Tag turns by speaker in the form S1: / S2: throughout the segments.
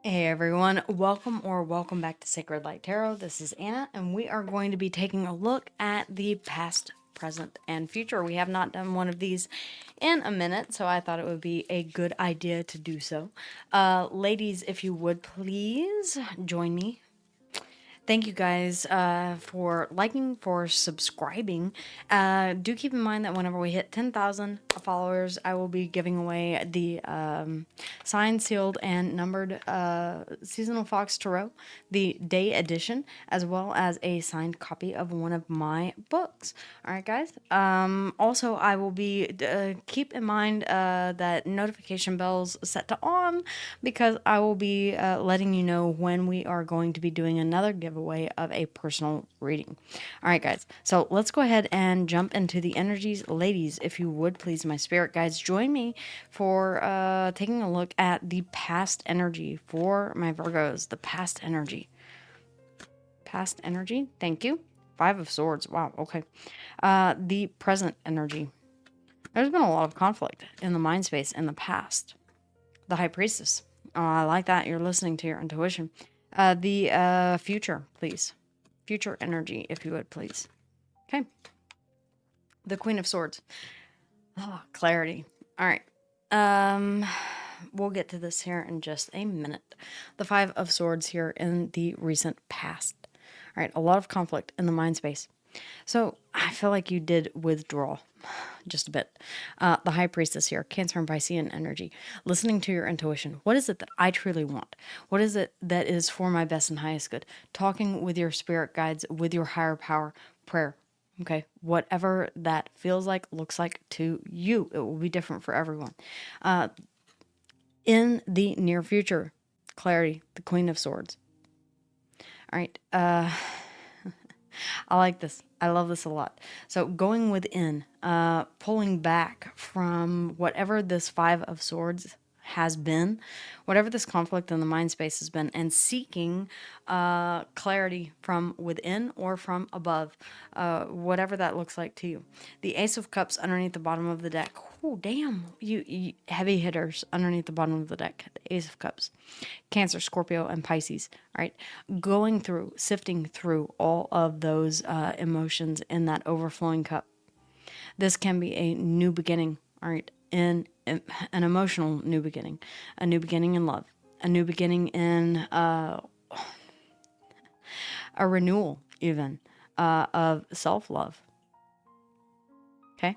S1: Hey everyone, welcome back to Sacred Light Tarot. This is Anna, and we are going to be taking a look at the past, present, and future. We have not done one of these in a minute, so I thought it would be a good idea to do so. Ladies, if you would please join me. Thank you guys for liking, for subscribing. Do keep in mind that whenever we hit 10,000 followers, I will be giving away the signed, sealed, and numbered Seasonal Fox Tarot, the day edition, as well as a signed copy of one of my books. All right, guys. Also, I will be, keep in mind that notification bells set to on, because I will be letting you know when we are going to be doing another giveaway of a personal reading. All right, guys. So let's go ahead and jump into the energies. Ladies, if you would please, my spirit guides, join me for taking a look at the past energy for my Virgos. The past energy. Past energy. Thank you. Five of Swords. Wow. Okay. The present energy. There's been a lot of conflict in the mind space in the past. The High Priestess. Oh, I like that. You're listening to your intuition. The future, please. Future energy, if you would, please. Okay. The Queen of Swords. Oh, clarity. All right. We'll get to this here in just a minute. The Five of Swords here in the recent past. All right. A lot of conflict in the mind space. So I feel like you did withdraw just a bit. The High Priestess here, Cancer and Piscean energy, listening to your intuition. What is it that I truly want? What is it that is for my best and highest good? Talking with your spirit guides, with your higher power, prayer. Okay, whatever that feels like, looks like to you, it will be different for everyone. In the near future, clarity, the Queen of Swords. All right. I like this. I love this a lot. So going within, pulling back from whatever this Five of Swords has been, whatever this conflict in the mind space has been, and seeking clarity from within or from above, whatever that looks like to you. The Ace of Cups underneath the bottom of the deck. Oh, damn. You heavy hitters underneath the bottom of the deck. The Ace of Cups. Cancer, Scorpio, and Pisces. All right. Going through, sifting through all of those emotions in that overflowing cup. This can be a new beginning. All right. In an emotional new beginning. A new beginning in love. A new beginning in a renewal, even, of self-love. Okay.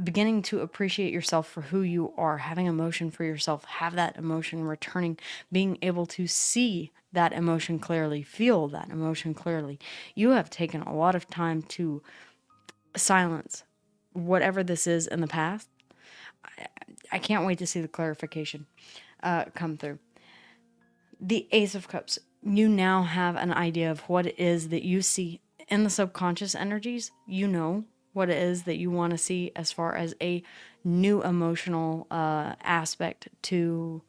S1: Beginning to appreciate yourself for who you are, having emotion for yourself, have that emotion returning, being able to see that emotion clearly, feel that emotion clearly. You have taken a lot of time to silence whatever this is in the past. I can't wait to see the clarification come through. The Ace of Cups. You now have an idea of what it is that you see in the subconscious energies. You know what it is that you want to see as far as a new emotional aspect to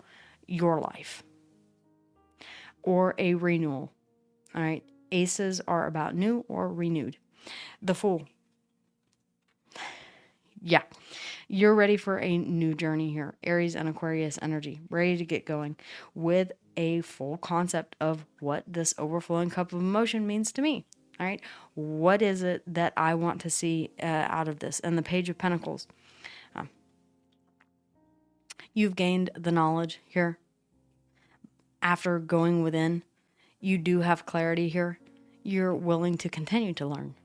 S1: your life or a renewal. All right. Aces are about new or renewed. The Fool. Yeah. You're ready for a new journey here. Aries and Aquarius energy, ready to get going with a full concept of what this overflowing cup of emotion means to me. All right. What is it that I want to see out of this? And the Page of Pentacles. You've gained the knowledge here. After going within, you do have clarity here. You're willing to continue to learn.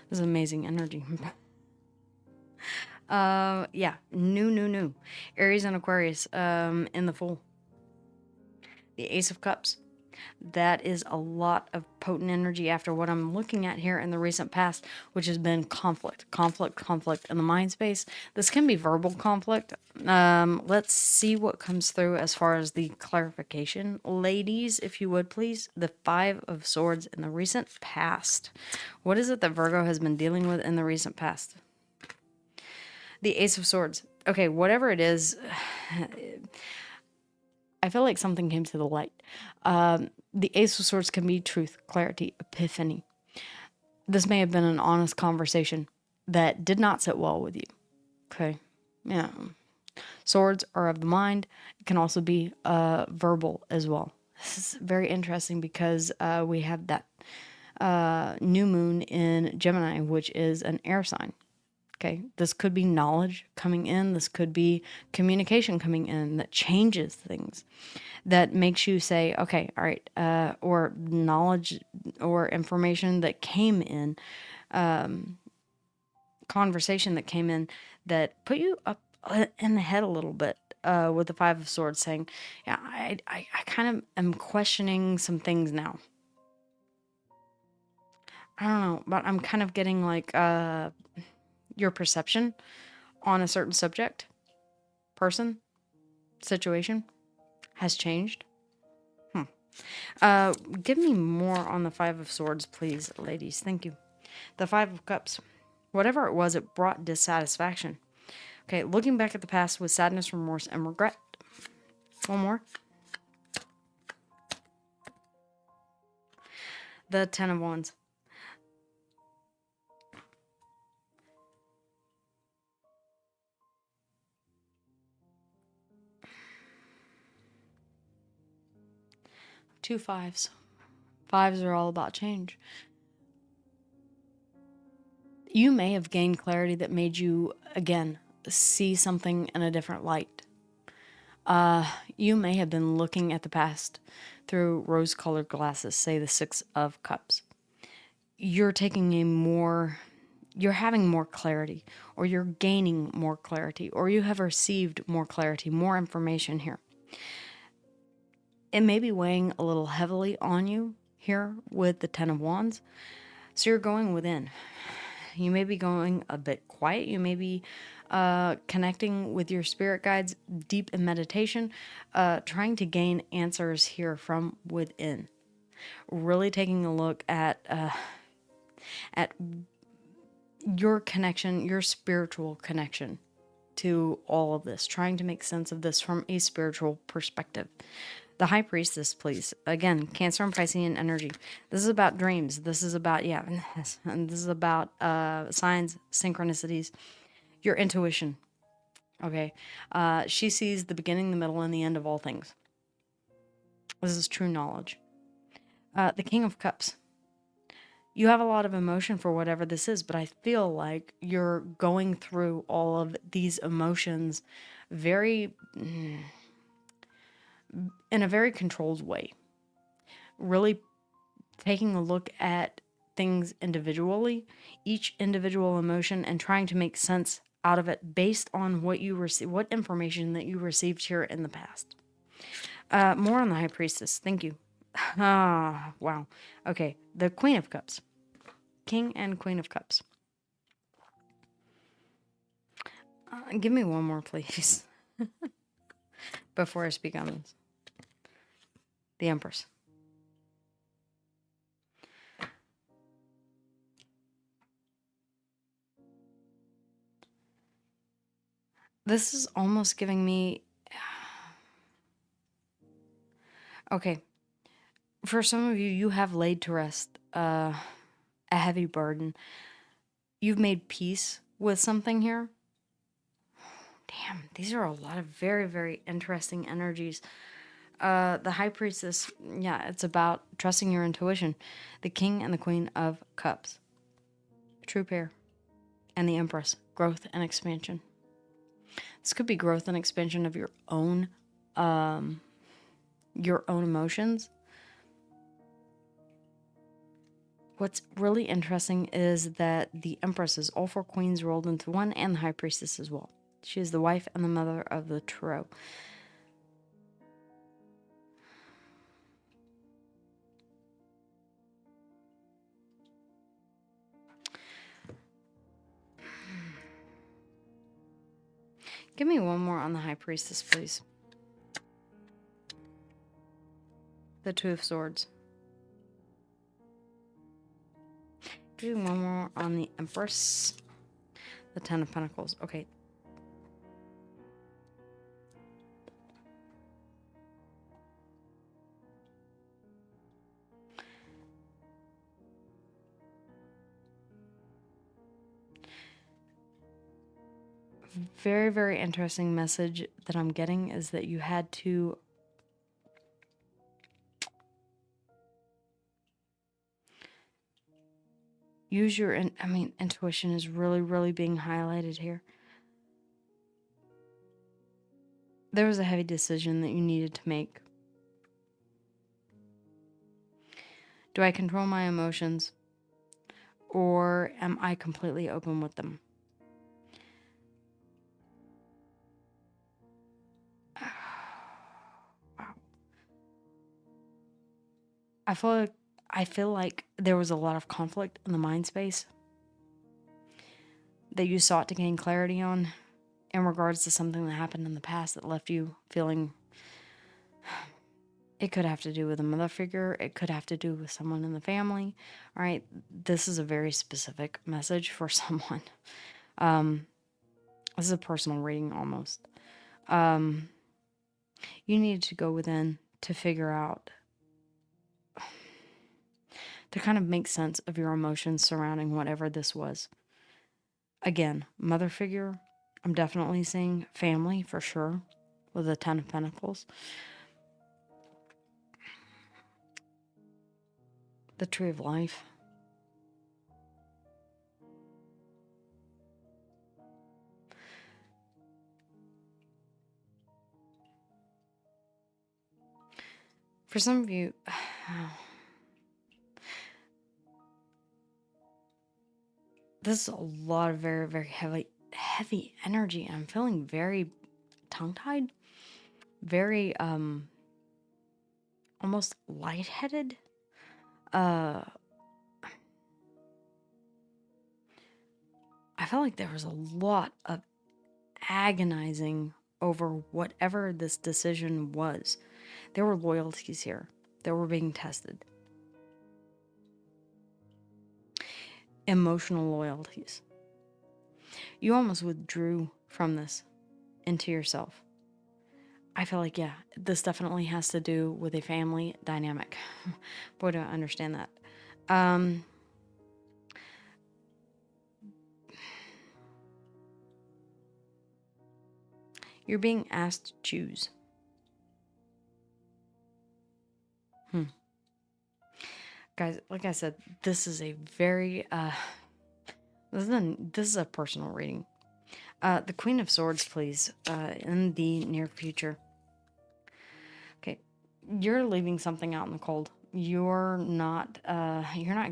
S1: This is amazing energy. Yeah, new. Aries and Aquarius in the Fool. The Ace of Cups. That is a lot of potent energy after what I'm looking at here in the recent past, which has been conflict in the mind space. This can be verbal conflict. Let's see what comes through as far as the clarification. Ladies, if you would please, the Five of Swords in the recent past. What is it that Virgo has been dealing with in the recent past? The Ace of Swords. Okay, whatever it is, I feel like something came to the light. The Ace of Swords can be truth, clarity, epiphany. This may have been an honest conversation that did not sit well with you. Okay. Yeah. Swords are of the mind. It can also be verbal as well. This is very interesting because we have that new moon in Gemini, which is an air sign. Okay, this could be knowledge coming in. This could be communication coming in that changes things, that makes you say, okay, all right, or knowledge or information that came in, conversation that came in that put you up in the head a little bit. With the Five of Swords saying, yeah, I kind of am questioning some things now. I don't know, but I'm kind of getting like your perception on a certain subject, person, situation has changed. Give me more on the Five of Swords, please, ladies. Thank you. The Five of Cups. Whatever it was, it brought dissatisfaction. Okay, looking back at the past with sadness, remorse, and regret. One more. The Ten of Wands. Two fives. Fives are all about change. You may have gained clarity that made you, again, see something in a different light. You may have been looking at the past through rose-colored glasses, say the Six of Cups. You're having more clarity, or you're gaining more clarity, or you have received more clarity, more information here. It may be weighing a little heavily on you here with the Ten of Wands. So you're going within. You may be going a bit quiet. You may be connecting with your spirit guides deep in meditation, trying to gain answers here from within. Really taking a look at your connection, your spiritual connection to all of this, trying to make sense of this from a spiritual perspective. The High Priestess, please. Again, Cancer and Piscean energy. This is about dreams. This is about, and this is about signs, synchronicities, your intuition. Okay. She sees the beginning, the middle, and the end of all things. This is true knowledge. The King of Cups. You have a lot of emotion for whatever this is, but I feel like you're going through all of these emotions in a very controlled way. Really taking a look at things individually, each individual emotion, and trying to make sense out of it based on what information that you received here in the past. More on the High Priestess. Thank you. Wow. Okay, the Queen of Cups. King and Queen of Cups. Give me one more, please. Before I speak on this. The Empress. This is almost giving me... Okay. For some of you, you have laid to rest a heavy burden. You've made peace with something here. Damn, these are a lot of very, very interesting energies. The High Priestess, it's about trusting your intuition. The King and the Queen of Cups. True pair. And the Empress. Growth and expansion. This could be growth and expansion of your own emotions. What's really interesting is that the Empress is all four queens rolled into one, and the High Priestess as well. She is the wife and the mother of the Tarot. Give me one more on the High Priestess, please. The Two of Swords. Give me one more on the Empress. The Ten of Pentacles. Okay. very, very interesting message that I'm getting is that you had to use your, intuition is really, really being highlighted here. There was a heavy decision that you needed to make. Do I control my emotions, or am I completely open with them? Wow. I feel like there was a lot of conflict in the mind space that you sought to gain clarity on in regards to something that happened in the past that left you feeling. It could have to do with a mother figure. It could have to do with someone in the family. All right. This is a very specific message for someone. This is a personal reading almost. You need to go within to figure out, to kind of make sense of your emotions surrounding whatever this was. Again, mother figure. I'm definitely seeing family for sure with the 10 of Pentacles. The Tree of Life. For some of you, this is a lot of very, very heavy energy. I'm feeling very tongue-tied, very almost lightheaded. I felt like there was a lot of agonizing over whatever this decision was. There were loyalties here that were being tested. Emotional loyalties. You almost withdrew from this into yourself. I feel like, yeah, this definitely has to do with a family dynamic. Boy, do I understand that. You're being asked to choose. Guys, like I said, this is a very, this is a personal reading. The Queen of Swords, please, in the near future. Okay, you're leaving something out in the cold. You're not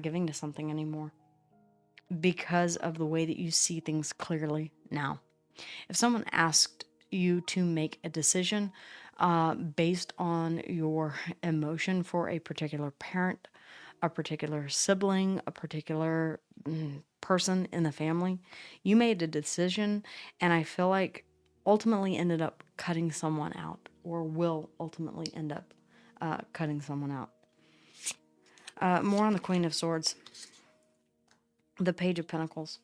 S1: giving to something anymore because of the way that you see things clearly now. If someone asked you to make a decision based on your emotion for a particular parent, a particular sibling, a particular person in the family, you made a decision, and I feel like ultimately ended up cutting someone out, or will ultimately end up cutting someone out. More on the Queen of Swords. The Page of Pentacles.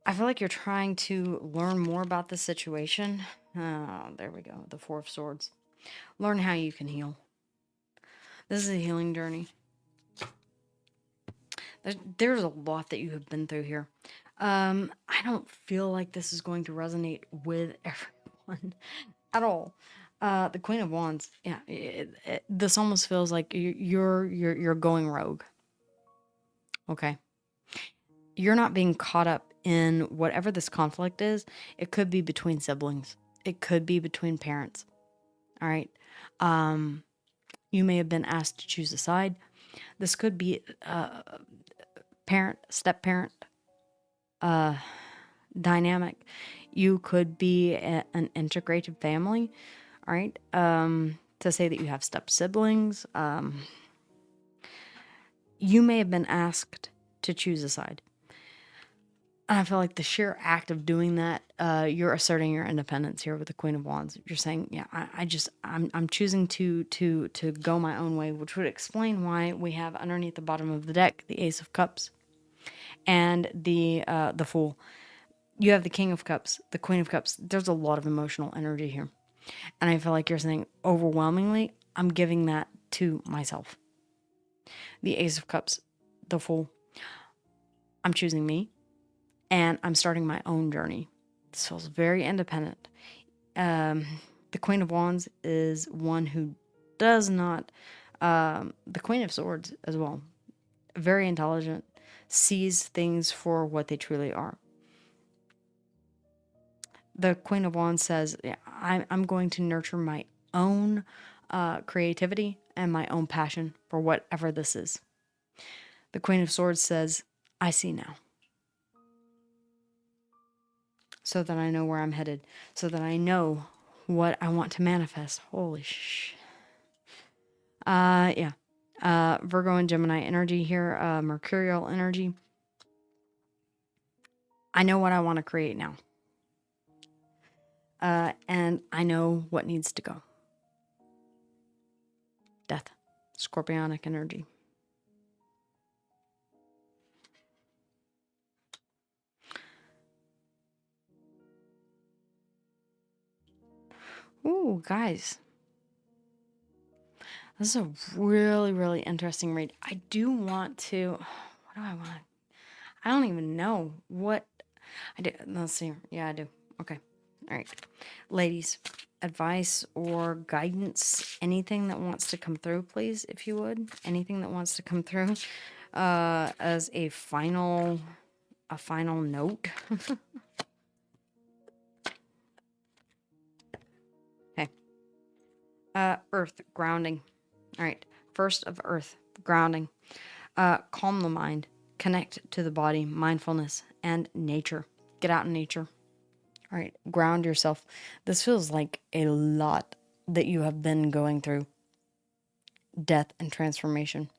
S1: I feel like you're trying to learn more about the situation. There we go. The Four of Swords. Learn how you can heal. This is a healing journey. There's a lot that you have been through here. I don't feel like this is going to resonate with everyone at all. The Queen of Wands. Yeah, this almost feels like you're going rogue. Okay. You're not being caught up in whatever this conflict is. It could be between siblings. It could be between parents. All right. You may have been asked to choose a side. This could be parent, step-parent dynamic. You could be an integrated family. All right. To say that you have step-siblings. You may have been asked to choose a side. And I feel like the sheer act of doing that, you're asserting your independence here with the Queen of Wands. You're saying, yeah, I'm choosing to go my own way, which would explain why we have underneath the bottom of the deck the Ace of Cups and the Fool. You have the King of Cups, the Queen of Cups. There's a lot of emotional energy here. And I feel like you're saying, overwhelmingly, I'm giving that to myself. The Ace of Cups, the Fool. I'm choosing me. and I'm starting my own journey. This feels very independent. The Queen of Wands is one who does not, the Queen of Swords as well, very intelligent, sees things for what they truly are. The Queen of Wands says, yeah, I'm going to nurture my own creativity and my own passion for whatever this is. The Queen of Swords says, I see now. So that I know where I'm headed. So that I know what I want to manifest. Holy sh. Yeah. Virgo and Gemini energy here. Mercurial energy. I know what I want to create now. And I know what needs to go. Death. Scorpionic energy. Ooh, guys. This is a really, really interesting read. I do want to... What do I want? I don't even know what... I do. Let's see. Yeah, I do. Okay. All right. Ladies, advice or guidance, anything that wants to come through, please, if you would. Anything that wants to come through as a final note. Okay. Earth, grounding. All right. First of Earth, grounding. Calm the mind. Connect to the body, mindfulness, and nature. Get out in nature. All right, ground yourself. This feels like a lot that you have been going through. Death and transformation.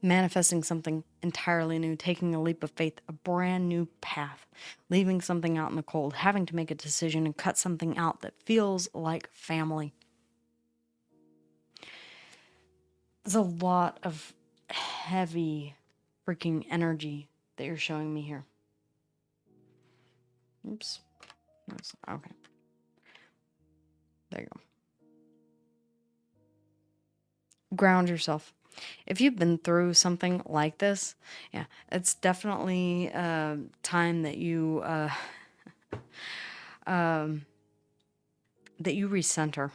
S1: Manifesting something entirely new, taking a leap of faith, a brand new path, leaving something out in the cold, having to make a decision and cut something out that feels like family. There's a lot of heavy freaking energy that you're showing me here. Oops. Okay. There you go. Ground yourself. If you've been through something like this, yeah, it's definitely time that you that you recenter.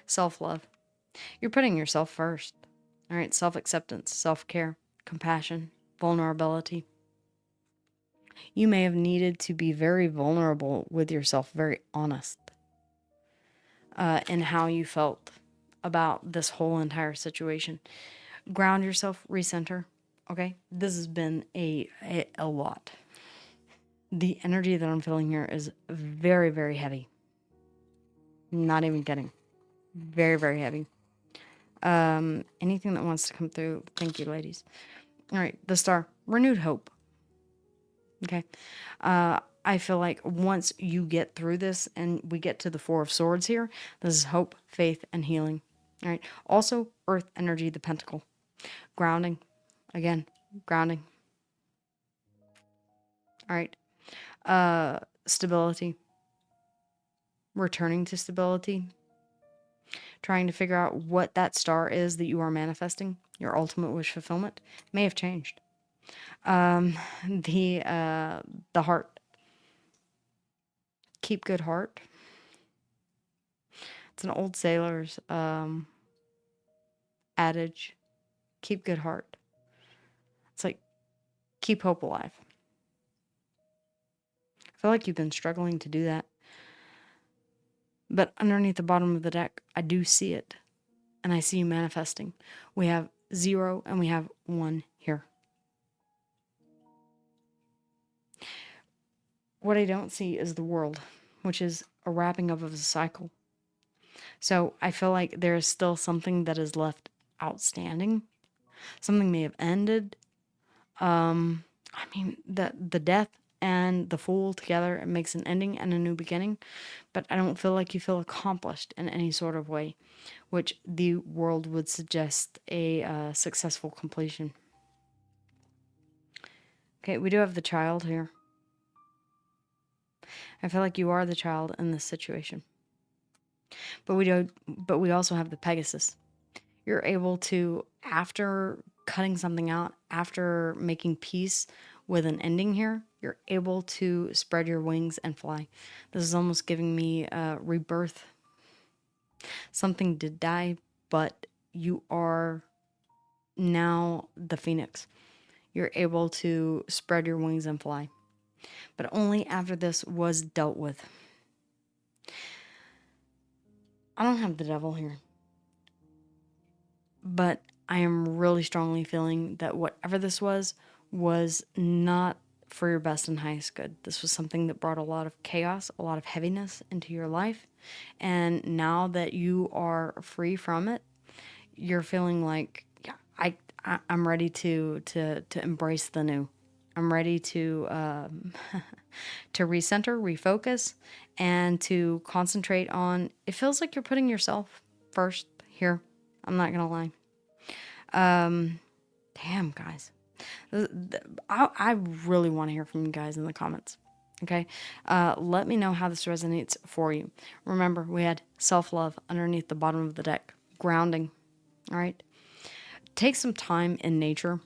S1: Self-love. You're putting yourself first. All right, self-acceptance, self-care, compassion, vulnerability. You may have needed to be very vulnerable with yourself, very honest in how you felt about this whole entire situation. Ground yourself, recenter. Okay, this has been a lot. The energy that I'm feeling here is very, very heavy. Not even kidding. Very, very heavy. Anything that wants to come through, thank you, ladies. All right, the star, renewed hope. Okay. I feel like once you get through this and we get to the Four of Swords here, this is hope, faith, and healing. All right. Also, earth energy, the pentacle. Grounding. Again, grounding. All right. Stability. Returning to stability. Trying to figure out what that star is that you are manifesting. Your ultimate wish fulfillment may have changed. The heart. Keep good heart. It's an old sailor's adage. Keep good heart. It's like keep hope alive. I feel like you've been struggling to do that. But underneath the bottom of the deck, I do see it. And I see you manifesting. We have 0 and we have 1 here. What I don't see is the world, which is a wrapping up of a cycle. So I feel like there is still something that is left outstanding. Something may have ended. I mean, the death and the Fool together, it makes an ending and a new beginning. But I don't feel like you feel accomplished in any sort of way, which the world would suggest a successful completion. Okay, we do have the Child here. I feel like you are the child in this situation. But we also have the Pegasus. You're able to, after cutting something out, after making peace with an ending here. You're able to spread your wings and fly. This is almost giving me rebirth. Something did die, but you are now the phoenix. You're able to spread your wings and fly. But only after this was dealt with. I don't have the devil here. But I am really strongly feeling that whatever this was not for your best and highest good. This was something that brought a lot of chaos, a lot of heaviness into your life. And now that you are free from it, you're feeling like, yeah, I'm ready to embrace the new. I'm ready to to recenter, refocus, and to concentrate on. It feels like you're putting yourself first here. I'm not gonna lie. Damn, guys. I really want to hear from you guys in the comments. Okay, let me know how this resonates for you. Remember, we had self-love underneath the bottom of the deck, grounding. All right, take some time in nature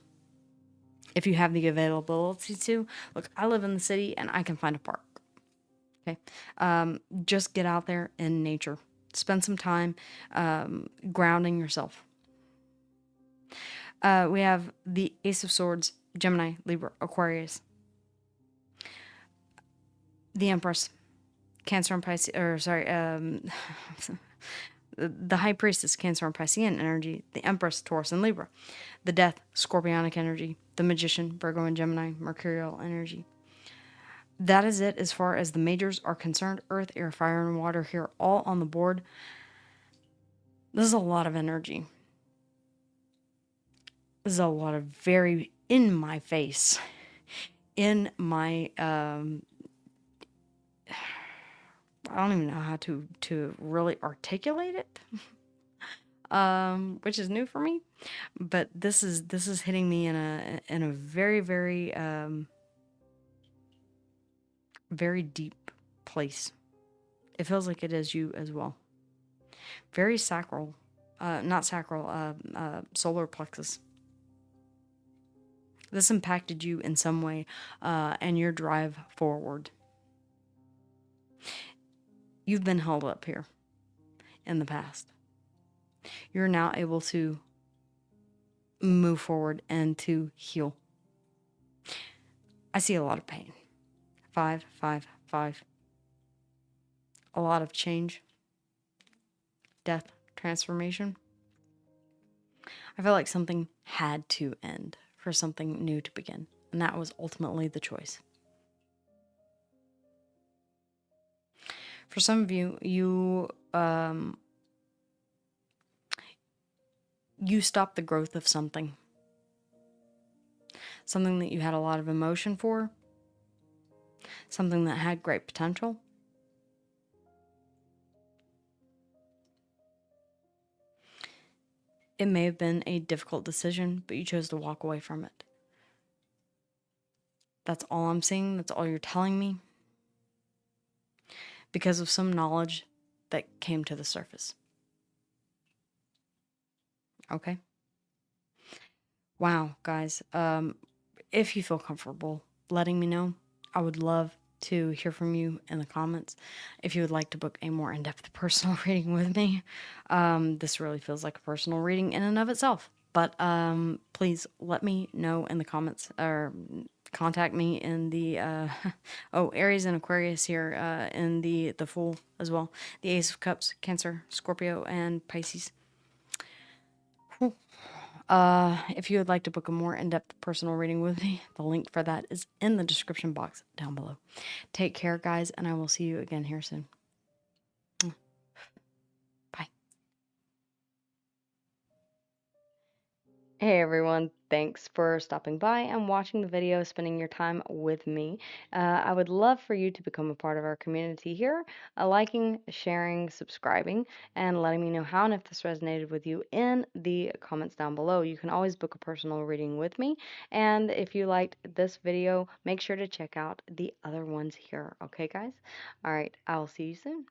S1: if you have the availability to. Look, I live in the city and I can find a park. Okay, just get out there in nature. Spend some time grounding yourself. We have the Ace of Swords, Gemini, Libra, Aquarius. The Empress, Cancer and Pisces, or sorry, the High Priestess, Cancer and Piscean energy. The Empress, Taurus and Libra. The Death, Scorpionic energy. The Magician, Virgo and Gemini, Mercurial energy. That is it as far as the majors are concerned. Earth, air, fire, and water here all on the board. This is a lot of energy. This is a lot of very in my face, in my I don't even know how to really articulate it, which is new for me. But this is hitting me in a very very very deep place. It feels like it is you as well. Very sacral, not sacral, solar plexus. This impacted you in some way, and your drive forward. You've been held up here in the past. You're now able to move forward and to heal. I see a lot of pain. 5, 5, 5. A lot of change. Death, transformation. I feel like something had to end for something new to begin. And that was ultimately the choice. For some of you, you stopped the growth of something. Something that you had a lot of emotion for. Something that had great potential. It may have been a difficult decision, but you chose to walk away from it. That's all I'm seeing. That's all you're telling me. Because of some knowledge that came to the surface. Okay? Wow, guys. If you feel comfortable letting me know, I would love to hear from you in the comments. If you would like to book a more in-depth personal reading with me, this really feels like a personal reading in and of itself. But please let me know in the comments, or contact me in the Aries and Aquarius here, in the Fool as well. The Ace of Cups, Cancer, Scorpio, and Pisces. If you would like to book a more in-depth personal reading with me, the link for that is in the description box down below. Take care, guys, and I will see you again here soon. Bye. Hey everyone, thanks for stopping by and watching the video, spending your time with me. I would love for you to become a part of our community here, liking, sharing, subscribing, and letting me know how and if this resonated with you in the comments down below. You can always book a personal reading with me, and if you liked this video, make sure to check out the other ones here. Okay, guys? All right, I'll see you soon.